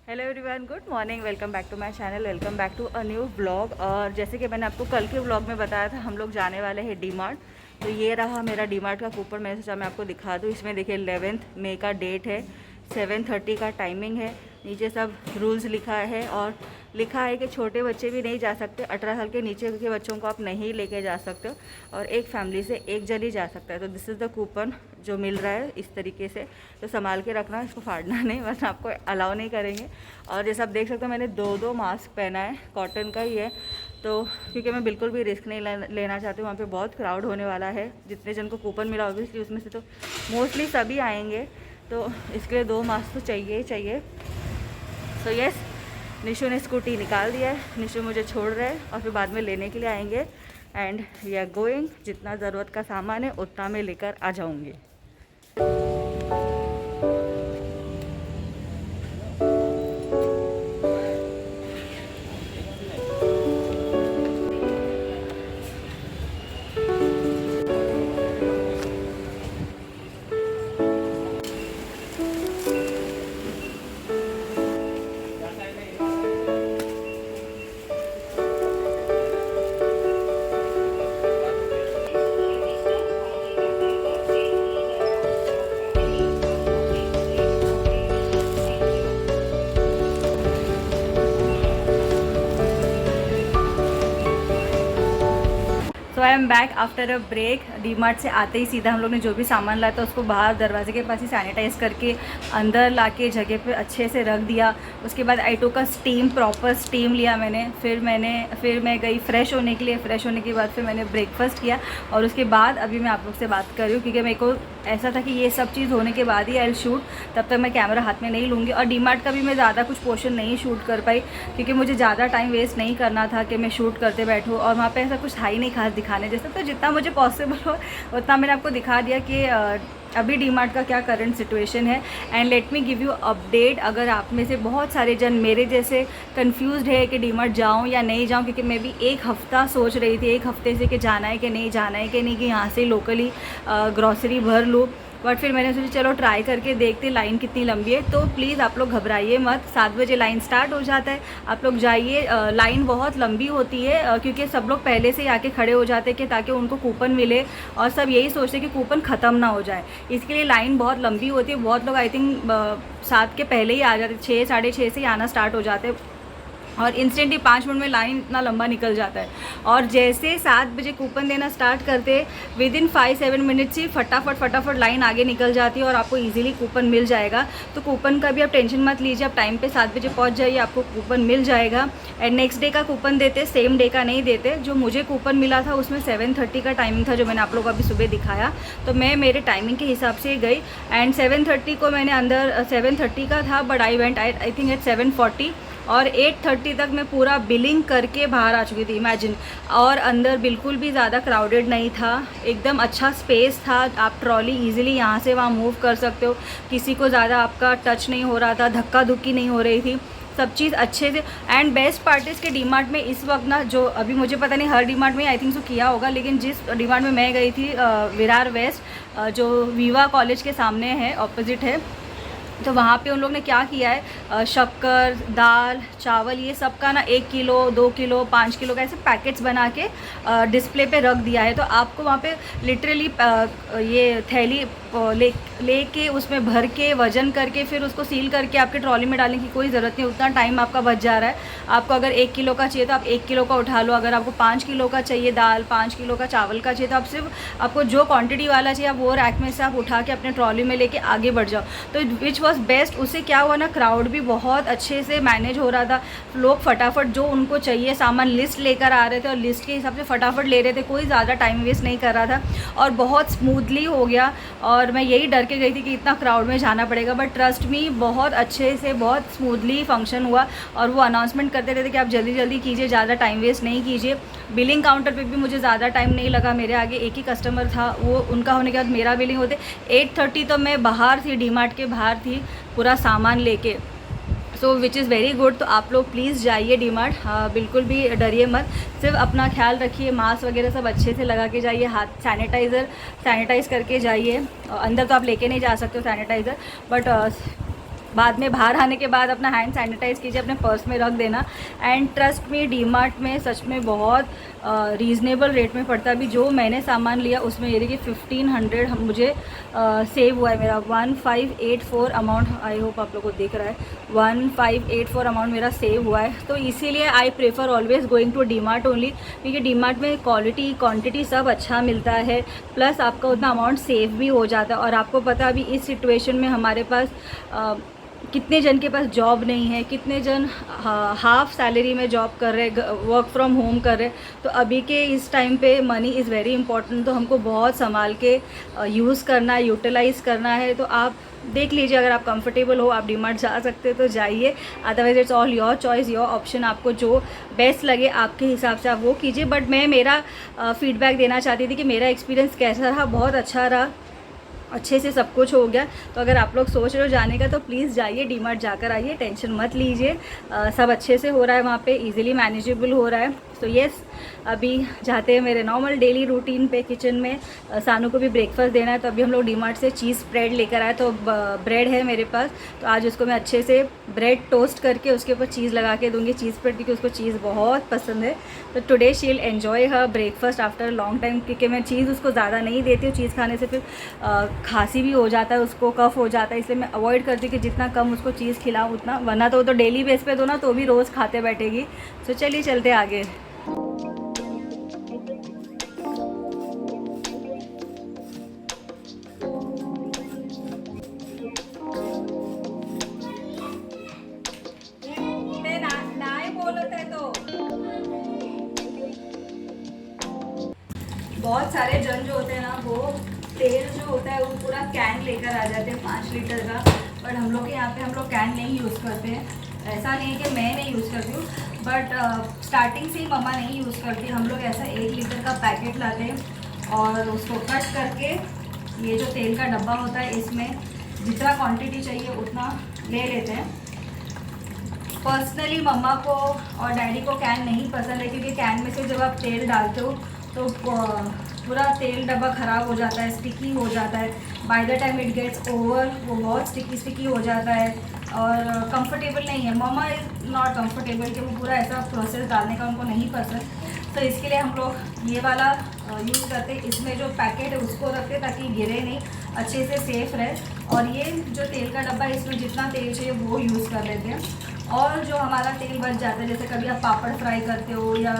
Hello everyone, good morning. Welcome back to my channel, welcome back to a new vlog. और जैसे कि मैंने आपको कल के व्लॉग में बताया था, हम लोग जाने वाले हैं डी मार्ट। तो ये रहा मेरा डी मार्ट का कूपन। मैंने सोचा मैं आपको दिखा दूँ। इसमें देखिए 11 मई का डेट है, 7:30 का टाइमिंग है। नीचे सब रूल्स लिखा है और लिखा है कि छोटे बच्चे भी नहीं जा सकते, 18 साल के नीचे के बच्चों को आप नहीं लेके जा सकते हो और एक फैमिली से एक जन ही जा सकता है। तो दिस इज़ द कूपन जो मिल रहा है इस तरीके से। तो संभाल के रखना, इसको फाड़ना नहीं, वरना आपको अलाउ नहीं करेंगे। और जैसे आप देख सकते हो, मैंने दो मास्क पहना है, कॉटन का ही है। तो क्योंकि मैं बिल्कुल भी रिस्क नहीं लेना चाहती हूँ। वहाँ पे बहुत क्राउड होने वाला है। जितने जन को कूपन मिला ऑब्वियसली उसमें से तो मोस्टली सभी आएंगे, तो इसके लिए 2 मास्क तो चाहिए ही चाहिए। सो यस, निशु ने स्कूटी निकाल दिया है, निशु मुझे छोड़ रहे हैं और फिर बाद में लेने के लिए आएंगे। And we are going. जितना ज़रूरत का सामान है उतना मैं लेकर आ जाऊँगी। So I am back after a break. DMart से आते ही सीधा हम लोग ने जो भी सामान लाया था उसको बाहर दरवाजे के पास ही सैनिटाइज़ करके अंदर लाके जगह पे अच्छे से रख दिया। उसके बाद आई टू का स्टीम, प्रॉपर स्टीम लिया मैंने। फिर मैं गई फ्रेश होने के लिए। फ्रेश होने के बाद फिर मैंने ब्रेकफास्ट किया और उसके बाद अभी मैं आप लोग से बात कर रही हूँ, क्योंकि मेरे को ऐसा था कि ये सब चीज़ होने के बाद ही आई विल शूट, तब तक मैं कैमरा हाथ में नहीं लूँगी। और डी मार्ट का भी मैं ज़्यादा कुछ पोर्शन नहीं शूट कर पाई, क्योंकि मुझे ज़्यादा टाइम वेस्ट नहीं करना था कि मैं शूट करते बैठूँ। और वहाँ पे ऐसा कुछ था ही नहीं खास दिखाने जैसा। तो जितना मुझे पॉसिबल हो उतना मैंने आपको दिखा दिया कि अभी डी मार्ट का क्या करंट सिचुएशन है। And let me give you update. अगर आप में से बहुत सारे जन मेरे जैसे कंफ्यूज्ड है कि डी मार्ट जाऊँ या नहीं जाऊँ, क्योंकि मैं भी एक हफ़्ता सोच रही थी, एक हफ़्ते से कि जाना है कि नहीं, जाना है कि नहीं, कि यहाँ से लोकली ग्रॉसरी भर लूँ। बट फिर मैंने सोचा चलो ट्राई करके देखते लाइन कितनी लंबी है। तो प्लीज़ आप लोग घबराइए मत, 7 बजे लाइन स्टार्ट हो जाता है। आप लोग जाइए। लाइन बहुत लंबी होती है, क्योंकि सब लोग पहले से ही आके खड़े हो जाते हैं कि ताकि उनको कूपन मिले, और सब यही सोचते हैं कि कूपन ख़त्म ना हो जाए। इसके लिए लाइन बहुत लंबी होती है। बहुत लोग आई थिंक 7 के पहले ही आ जाते, 6 साढ़े 6 से ही आना स्टार्ट हो जाते हैं, और इंस्टेंटली 5 मिनट में लाइन इतना लंबा निकल जाता है। और जैसे 7 बजे कूपन देना स्टार्ट करते, विदिन 5-7 मिनट्स ही फटाफट लाइन आगे निकल जाती है और आपको इजीली कूपन मिल जाएगा। तो कूपन का भी आप टेंशन मत लीजिए, आप टाइम पे 7 बजे पहुंच जाइए, आपको कूपन मिल जाएगा। एंड नेक्स्ट डे का कूपन देते, सेम डे का नहीं देते। जो मुझे कूपन मिला था उसमें 7:30 का टाइमिंग था, जो मैंने आप लोगों को अभी सुबह दिखाया। तो मैं मेरे टाइमिंग के हिसाब से गई एंड 7:30 को मैंने अंदर 7:30 का था, but I went I think at 7:40 और 8:30 तक मैं पूरा बिलिंग करके बाहर आ चुकी थी, इमेजिन। और अंदर बिल्कुल भी ज़्यादा क्राउडेड नहीं था, एकदम अच्छा स्पेस था। आप ट्रॉली इजीली यहाँ से वहाँ मूव कर सकते हो, किसी को ज़्यादा आपका टच नहीं हो रहा था, धक्का धुक्की नहीं हो रही थी, सब चीज़ अच्छे से। एंड बेस्ट पार्ट इसके डी मार्ट में इस वक्त ना, जो अभी मुझे पता नहीं हर डी मार्ट में आई थिंक सो किया होगा, लेकिन जिस डी मार्ट में मैं गई थी विरार वेस्ट, जो वीवा कॉलेज के सामने है, ऑपोजिट है, तो वहाँ पे उन लोग ने क्या किया है, शक्कर, दाल, चावल, ये सब का ना 1 किलो, 2 किलो, 5 किलो का ऐसे पैकेट्स बना के डिस्प्ले पे रख दिया है। तो आपको वहाँ पे लिटरली ये थैली लेके उसमें भर के वजन करके फिर उसको सील करके आपके ट्रॉली में डालने की कोई ज़रूरत नहीं। उतना टाइम आपका बच जा रहा है। आपको अगर 1 किलो का चाहिए तो आप 1 किलो का उठा लो, अगर आपको 5 किलो का चाहिए दाल, 5 किलो का चावल का चाहिए, तो आप सिर्फ आपको जो क्वांटिटी वाला चाहिए आप वो रैक में से आप उठा के अपने ट्रॉली में लेके आगे बढ़ जाओ। तो विच वॉज बेस्ट। उससे क्या हुआ ना, क्राउड भी बहुत अच्छे से मैनेज हो रहा था। लोग फटाफट जो उनको चाहिए सामान लिस्ट लेकर आ रहे थे और लिस्ट के हिसाब से फटाफट ले रहे थे, कोई ज़्यादा टाइम वेस्ट नहीं कर रहा था और बहुत स्मूथली हो गया। और मैं यही डर के गई थी कि इतना क्राउड में जाना पड़ेगा, बट ट्रस्ट मी बहुत अच्छे से, बहुत स्मूथली फंक्शन हुआ। और वो अनाउंसमेंट करते रहते कि आप जल्दी जल्दी कीजिए, ज़्यादा टाइम वेस्ट नहीं कीजिए। बिलिंग काउंटर पे भी मुझे ज़्यादा टाइम नहीं लगा, मेरे आगे एक ही कस्टमर था, वो उनका होने के बाद मेरा बिलिंग होते 8:30 तो मैं बाहर थी, डी मार्ट के बाहर थी पूरा सामान लेके। सो विच इज़ वेरी गुड। तो आप लोग प्लीज़ जाइए डी मार्ट, बिल्कुल भी डरिए मत, सिर्फ अपना ख्याल रखिए, मास्क वगैरह सब अच्छे से लगा के जाइए, हाथ सैनिटाइज़ करके जाइए। अंदर तो आप लेके नहीं जा सकते हो सैनिटाइज़र, बट बाद में बाहर आने के बाद अपना हैंड सैनिटाइज़ कीजिए, अपने पर्स में रख देना। एंड ट्रस्ट में डीमार्ट में सच में बहुत रीज़नेबल रेट में पड़ता है। अभी जो मैंने सामान लिया उसमें ये देखिए 1500 मुझे सेव हुआ है। मेरा 1584 अमाउंट, आई होप आप लोगों को दिख रहा है, 1584 अमाउंट मेरा सेव हुआ है। तो इसीलिए I prefer always going to DMart only, क्योंकि डीमार्ट में क्वालिटी क्वांटिटी सब अच्छा मिलता है, प्लस आपका उतना अमाउंट सेव भी हो जाता है। और आपको पता है अभी इस सिचुएशन में हमारे पास कितने जन के पास जॉब नहीं है, कितने जन हाफ सैलरी में जॉब कर रहे, वर्क फ्रॉम होम कर रहे। तो अभी के इस टाइम पे मनी इज़ वेरी इंपॉर्टेंट, तो हमको बहुत संभाल के यूज़ करना है, यूटिलाइज़ करना है। तो आप देख लीजिए, अगर आप कंफर्टेबल हो, आप डीमार्ट जा सकते हो तो जाइए, otherwise it's all your choice, your option. आपको जो बेस्ट लगे आपके हिसाब से आप वो कीजिए। बट मैं मेरा फीडबैक देना चाहती थी कि मेरा एक्सपीरियंस कैसा रहा, बहुत अच्छा रहा, अच्छे से सब कुछ हो गया। तो अगर आप लोग सोच रहे हो जाने का तो प्लीज़ जाइए, डीमार्ट जाकर आइए, टेंशन मत लीजिए, सब अच्छे से हो रहा है वहाँ पे, इजीली मैनेजेबल हो रहा है। तो येस, अभी जाते हैं मेरे नॉर्मल डेली रूटीन पे किचन में। सानू को भी ब्रेकफास्ट देना है, तो अभी हम लोग डीमार्ट से चीज़ स्प्रेड लेकर आए। तो ब्रेड है मेरे पास, तो आज उसको मैं अच्छे से ब्रेड टोस्ट करके उसके ऊपर चीज़ लगा के दूँगी, चीज़ स्प्रेड, क्योंकि उसको चीज़ बहुत पसंद है। तो today she will enjoy her breakfast after long time, क्योंकि मैं चीज़ उसको ज़्यादा नहीं देती हूँ, चीज़ खाने से फिर खांसी भी हो जाता है, उसको कफ हो जाता है, इसलिए मैं अवॉइड करती हूँ कि जितना कम उसको चीज़ खिलाऊँ उतना, वरना तो डेली बेस पे दो ना तो भी रोज़ खाते बैठेगी। तो चलिए चलते आगे। बहुत सारे जन जो होते हैं ना, वो तेल जो होता है वो पूरा कैन लेकर आ जाते हैं 5 लीटर का, बट हम लोग के यहाँ पे हम लोग कैन नहीं यूज़ करते हैं। ऐसा नहीं है कि मैं नहीं यूज़ करती हूँ, बट स्टार्टिंग से ही मम्मा नहीं यूज़ करती। हम लोग ऐसा 1 लीटर का पैकेट लाते हैं और उसको कट करके, ये जो तेल का डब्बा होता है इसमें जितना क्वांटिटी चाहिए उतना ले लेते हैं। पर्सनली मम्मा को और डैडी को कैन नहीं पसंद है, क्योंकि कैन में से जब आप तेल डालते हो तो पूरा तेल डब्बा ख़राब हो जाता है, स्टिकी हो जाता है। By the time it gets over, वो बहुत स्टिकी हो जाता है और कंफर्टेबल नहीं है। मम्मा इज़ नॉट कंफर्टेबल कि वो पूरा ऐसा प्रोसेस डालने का उनको नहीं पसंद। तो इसके लिए हम लोग ये वाला यूज़ करते हैं। इसमें जो पैकेट है उसको रखते ताकि गिरे नहीं, अच्छे से सेफ़ रहे। और ये जो तेल का डब्बा है इसमें जितना तेल चाहिए वो यूज़ कर लेते हैं। और जो हमारा तेल बच जाता है, जैसे कभी आप पापड़ फ्राई करते हो या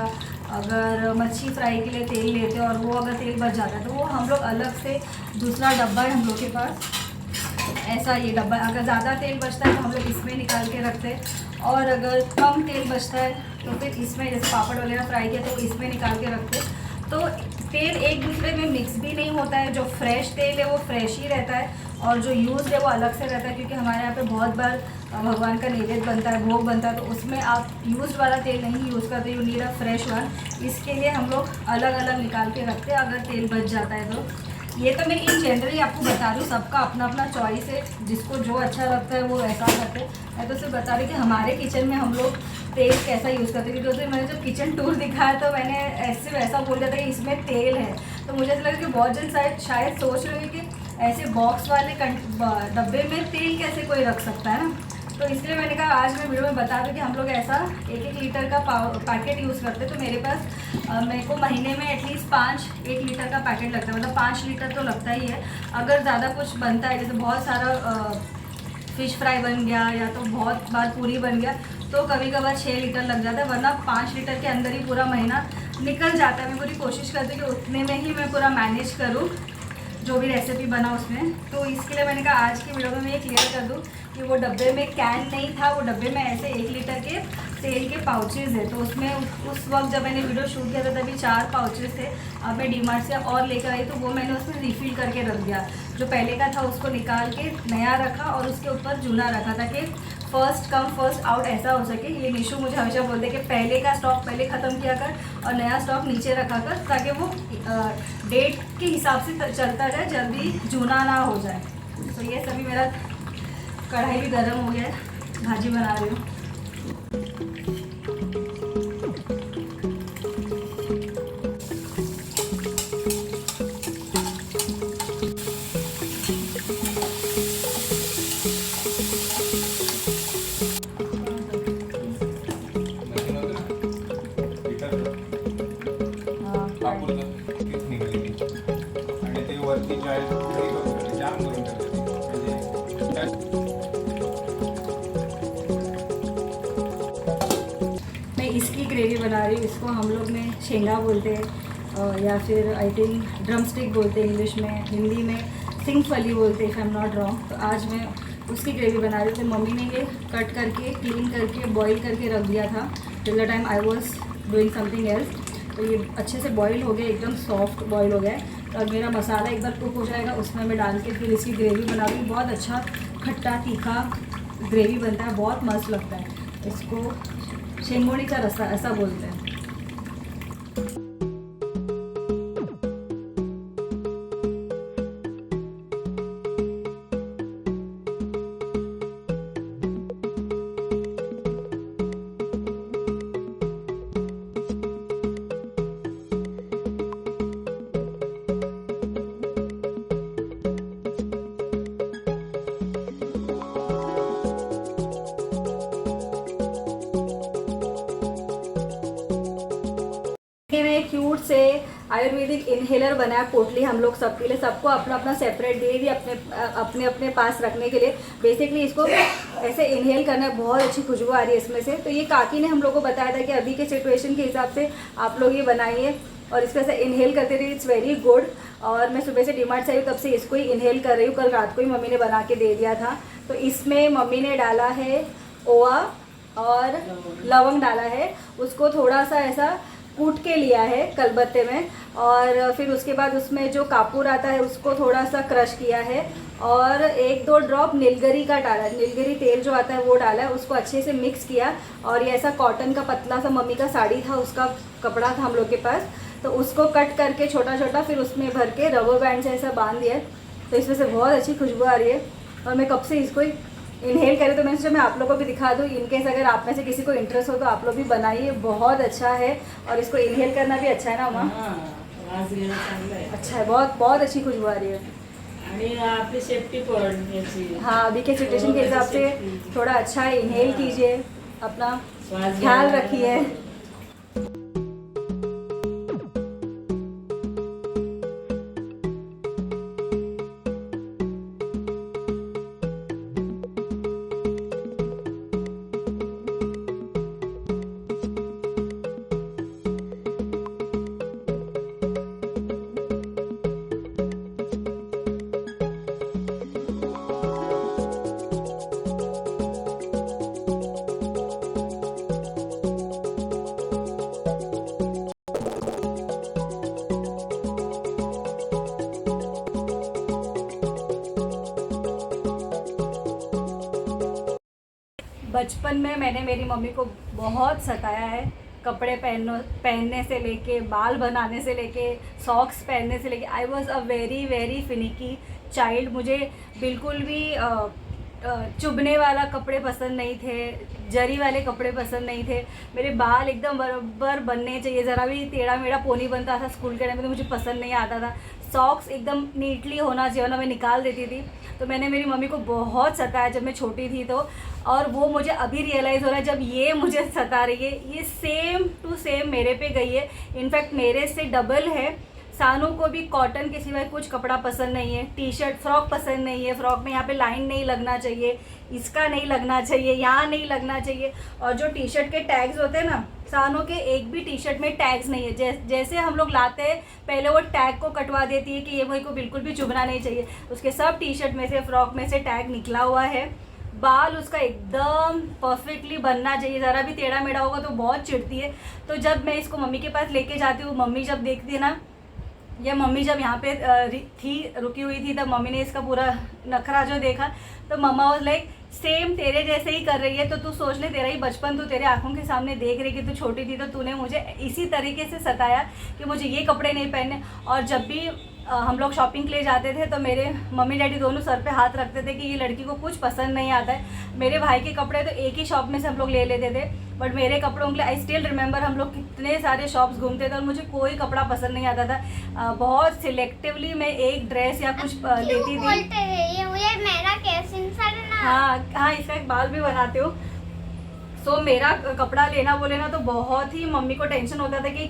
अगर मच्छी फ्राई के लिए तेल लेते हो और वो अगर तेल बच जाता है तो वो हम लोग अलग से, दूसरा डब्बा है हम लोग के पास, ऐसा ये डब्बा। अगर ज़्यादा तेल बचता है तो हम लोग इसमें निकाल के रखते हैं, और अगर कम तेल बचता है तो फिर इसमें, जैसे पापड़ वगैरह फ्राई किया तो इसमें निकाल के रखते हैं। तो तेल एक दूसरे में मिक्स भी नहीं होता है, जो फ्रेश तेल है वो फ्रेश ही रहता है और जो यूज़ है वो अलग से रहता है। क्योंकि हमारे यहाँ पे बहुत बार भगवान का नैवेद्य बनता है, भोग बनता है, तो उसमें आप यूज़ वाला तेल नहीं यूज़ करते, you need a fresh one. इसके लिए हम लोग अलग अलग निकाल के रखते हैं अगर तेल बच जाता है तो। ये तो मैं इन जनरली आपको बता रही हूँ, सबका अपना अपना चॉइस है, जिसको जो अच्छा लगता है वो ऐसा करते हैं। मैं तो सिर्फ बता रही कि हमारे किचन में हम लोग तेल कैसा यूज़ करते हैं। क्योंकि मैंने जब किचन टूर दिखाया तो मैंने ऐसे वैसा बोल दिया था कि इसमें तेल है, तो मुझे ऐसा लगा कि बहुत जन शायद सोच रहे कि ऐसे बॉक्स वाले डब्बे में तेल कैसे कोई रख सकता है ना। तो इसलिए मैंने कहा आज मैं वीडियो में बता दूं कि हम लोग ऐसा 1-1 लीटर का पैकेट यूज़ करते। तो मेरे पास मेरे को महीने में एटलीस्ट 1 लीटर का पैकेट लगता है, मतलब 5 लीटर तो लगता ही है। अगर ज़्यादा कुछ बनता है, जैसे बहुत सारा फ़िश फ्राई बन गया या तो बहुत बार पूरी बन गया, तो कभी कभार 6 लीटर लग जाता है, वरना 5 लीटर के अंदर ही पूरा महीना निकल जाता है। मैं पूरी कोशिश करती हूँ कि उतने में ही मैं पूरा मैनेज करूँ जो भी रेसिपी बना उसमें। तो इसके लिए मैंने कहा आज की वीडियो में मैं ये क्लियर कर दूँ कि वो डब्बे में कैन नहीं था, वो डब्बे में ऐसे 1 लीटर के तेल के पाउचेज़ है। तो उसमें उस वक्त जब मैंने वीडियो शूट किया था तभी 4 पाउचेज़ थे। अब मैं डीमार्ट से और लेकर आई तो वो मैंने उसमें रिफ़िल करके रख दिया। जो पहले का था उसको निकाल के नया रखा और उसके ऊपर जूना रखा, ताकि फर्स्ट कम फर्स्ट आउट ऐसा हो सके। ये निशु मुझे हमेशा बोलते कि पहले का स्टॉक पहले ख़त्म किया कर और नया स्टॉक नीचे रखा कर, ताकि वो डेट के हिसाब से चलता जाए, जल्दी जूना ना हो जाए। तो ये सभी मेरा कढ़ाई भी गर्म हो गया है, भाजी बना रही हूँ। ती ज्वारी थोडी करून ठेवली, जाम करून ठेवली म्हणजे मैं इसकी ग्रेवी बना रही हूँ। इसको हम लोग में शेंगा बोलते हैं या फिर आई थिंक ड्रम स्टिक बोलते हैं इंग्लिश में, हिंदी में सिंगफली बोलते हैं if I am not wrong. तो आज मैं उसकी ग्रेवी बना रही हूँ। तो मम्मी ने ये कट करके क्लीन करके बॉईल करके रख दिया था till the time I was doing something else. तो ये अच्छे से बॉईल हो गया, एकदम सॉफ्ट बॉईल हो गया है। तो अब मेरा मसाला एक बार कुक हो जाएगा, उसमें मैं डाल के फिर इसकी ग्रेवी बना रही हूँ। बहुत अच्छा खट्टा तीखा ग्रेवी बनता है, बहुत मस्त लगता है। इसको शेंगोड़ी का रसा ऐसा बोलते हैं। मैंने क्यूट से आयुर्वेदिक इनहेलर बनाया पोटली हम लोग सबके लिए, सबको अपना अपना सेपरेट दे दिया अपने अपने पास रखने के लिए। बेसिकली इसको ऐसे इनहेल करना है, बहुत अच्छी खुशबू आ रही है इसमें से। तो ये काकी ने हम लोग को बताया था कि अभी के सिचुएशन के हिसाब से आप लोग ये बनाइए और इसको ऐसे इनहेल करते रहिए, इट्स वेरी गुड। और मैं सुबह से डीमार्ट से आई हूँ, तब से इसको ही इनहेल कर रही हूँ। कल रात को ही मम्मी ने बना के दे दिया था। तो इसमें मम्मी ने डाला है ओवा और लवंग डाला है, उसको थोड़ा सा ऐसा कूट के लिया है कलबत्ते में। और फिर उसके बाद उसमें जो कापूर आता है उसको थोड़ा सा क्रश किया है और 1-2 ड्रॉप नीलगिरी का डाला है, नीलगिरी तेल जो आता है वो डाला है। उसको अच्छे से मिक्स किया और ये ऐसा कॉटन का पतला सा मम्मी का साड़ी था, उसका कपड़ा था हम लोग के पास, तो उसको कट करके छोटा छोटा फिर उसमें भर के रबर बैंड से ऐसा बांध दिया। तो इसमें से बहुत अच्छी खुशबू आ रही है और मैं कब से इसको इनहेल करें। तो मैंने सोचा मैं आप लोगों को भी दिखा दूँ, इनकेस अगर आप में से किसी को इंटरेस्ट हो तो आप लोग भी बनाइए, बहुत अच्छा है। और इसको इनहेल करना भी अच्छा है ना माँ? अच्छा है, बहुत बहुत अच्छी खुशबू आ रही है। आणि आपली सेफ्टी पण याची हाँ, अभी के सिचुएशन के हिसाब से थोड़ा अच्छा है, इनहेल कीजिए, अपना ख्याल रखिए। बचपन में मैंने मेरी मम्मी को बहुत सताया है, कपड़े पहनने से लेके, बाल बनाने से लेके, सॉक्स पहनने से लेके। I was a very very finicky child. मुझे बिल्कुल भी चुभने वाला कपड़े पसंद नहीं थे, जरी वाले कपड़े पसंद नहीं थे। मेरे बाल एकदम बराबर बनने चाहिए, ज़रा भी टेढ़ा मेढ़ा पोनी बनता था स्कूल के टाइम में तो मुझे पसंद नहीं आता था। सॉक्स एकदम नीटली होना चाहिए, वरना मैं निकाल देती थी। तो मैंने मेरी मम्मी को बहुत सताया जब मैं छोटी थी तो, और वो मुझे अभी रियलाइज़ हो रहा है जब ये मुझे सता रही है, ये सेम टू सेम मेरे पे गई है। इनफैक्ट मेरे से डबल है। सानू को भी कॉटन के सिवाय कुछ कपड़ा पसंद नहीं है, टी शर्ट फ्रॉक पसंद नहीं है, फ्रॉक में यहाँ पे लाइन नहीं लगना चाहिए, इसका नहीं लगना चाहिए, यहाँ नहीं लगना चाहिए। और जो टी शर्ट के टैग्स होते हैं ना, सानू के एक भी टी शर्ट में टैग्स नहीं है। जैसे हम लोग लाते हैं पहले वो टैग को कटवा देती है कि ये मुझे को बिल्कुल भी चुभना नहीं चाहिए। उसके सब टी शर्ट में से, फ्रॉक में से टैग निकला हुआ है। बाल उसका एकदम परफेक्टली बनना चाहिए, ज़रा भी टेढ़ा मेढ़ा होगा तो बहुत चिढ़ती है। तो जब मैं इसको मम्मी के पास लेके जाती हूँ, मम्मी जब देखती है ना, या मम्मी जब यहाँ पे रुकी हुई थी, तब मम्मी ने इसका पूरा नखरा जो देखा तो मम्मा वाज लाइक सेम तेरे जैसे ही कर रही है। तो तू सोच ले, तेरा ही बचपन तू तेरे आंखों के सामने देख रही कि तू छोटी थी तो तूने मुझे इसी तरीके से सताया कि मुझे ये कपड़े नहीं पहनने। और जब भी हम लोग शॉपिंग के लिए जाते थे तो मेरे मम्मी डैडी दोनों सर पे हाथ रखते थे कि ये लड़की को कुछ पसंद नहीं आता है। मेरे भाई के कपड़े तो एक ही शॉप में से हम लोग ले लेते थे, बट मेरे कपड़ों के लिए आई स्टिल रिमेंबर हम लोग कितने सारे शॉप्स घूमते थे और मुझे कोई कपड़ा पसंद नहीं आता था। बहुत सिलेक्टिवली मैं एक ड्रेस या कुछ लेती थी। ये मेरा कैसे इंसान है ना। हाँ, इसका एक बाल भी बनाते हो। सो मेरा कपड़ा लेना बोले ना तो बहुत ही मम्मी को टेंशन होता था कि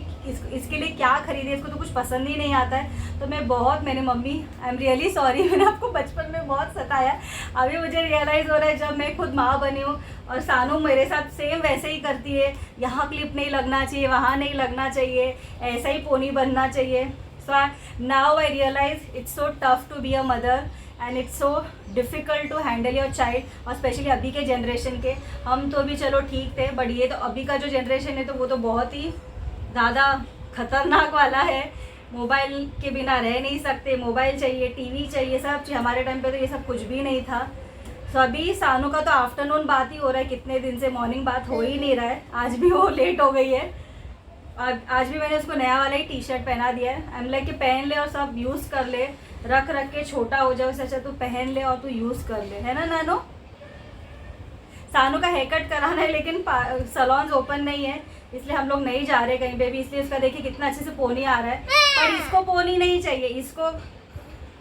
इसके लिए क्या खरीदे, इसको तो कुछ पसंद ही नहीं आता है। तो मैंने mummy I am really sorry, मैंने आपको बचपन में बहुत सताया। अभी मुझे रियलाइज़ हो रहा है जब मैं खुद माँ बनी हूँ, और सानू मेरे साथ सेम वैसे ही करती है, यहाँ क्लिप नहीं लगना चाहिए, वहाँ नहीं लगना चाहिए, ऐसा ही पोनी बनना चाहिए। So now I realize it's so tough to be a mother and it's so difficult to handle your child, और स्पेशली अभी के जनरेशन के। हम तो भी चलो ठीक थे, बट ये तो अभी का जो जनरेशन है तो वो तो बहुत ही ज़्यादा खतरनाक वाला है। मोबाइल के बिना रह नहीं सकते, मोबाइल चाहिए, टीवी चाहिए, सब चाहिए। हमारे टाइम पे तो ये सब कुछ भी नहीं था। तो अभी सानू का तो आफ्टरनून बात ही हो रहा है, कितने दिन से मॉर्निंग बात हो ही नहीं रहा है। आज भी वो लेट हो गई है। आज भी मैंने उसको नया वाला ही टी शर्ट पहना दिया है। आई एम लाइक कि पहन ले और सब यूज़ कर ले, रख के छोटा हो जाए, उससे अच्छा तू पहन ले और तू यूज़ कर ले, है ना नानो। सानू का हेयर कट कराना है लेकिन सलॉन्स ओपन नहीं है, इसलिए हम लोग नहीं जा रहे कहीं पे भी। इसलिए उसका देखिए कितना अच्छे से पोनी आ रहा है, पर इसको पोनी नहीं चाहिए, इसको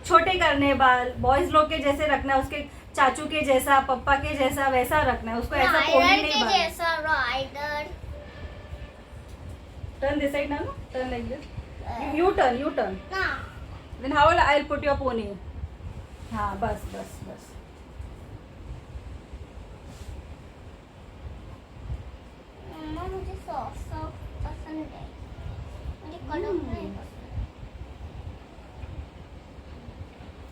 छोटे करने बाल, बॉयज़ लोग के जैसे रखना है, उसके चाचू के जैसा, पप्पा के जैसा वैसा रखना है उसको, ऐसा पोनी नहीं बाल। Turn this side, Nanu. Turn like this. You turn. Then how will I'll put your pony? हाँ बस. मम्मा मुझे सॉफ्ट पसंद है, मुझे कलर नहीं पसंद।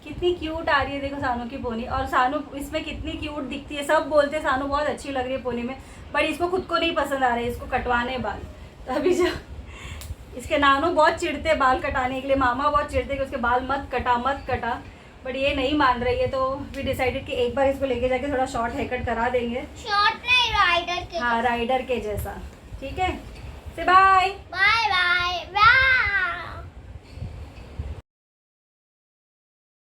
कितनी क्यूट आ रही है देखो सानू की पोनी, और सानू इसमें कितनी क्यूट दिखती है। सब बोलते हैं सानू बहुत अच्छी लग रही है पोनी में, बट इसको खुद को नहीं पसंद आ रहा है, इसको कटवाने बाल। तो अभी जो इसके नानू बहुत चिढ़ते बाल कटाने के लिए, मामा बहुत चिढ़ते कि उसके बाल मत कटा, बट ये नहीं मान रही है। तो वी डिसाइडेड कि एक बार इसको लेके जाके थोड़ा शॉर्ट हेयर कट करा देंगे। शॉर्ट नहीं, राइडर के। हाँ, राइडर के जैसा। ठीक है, से बाय।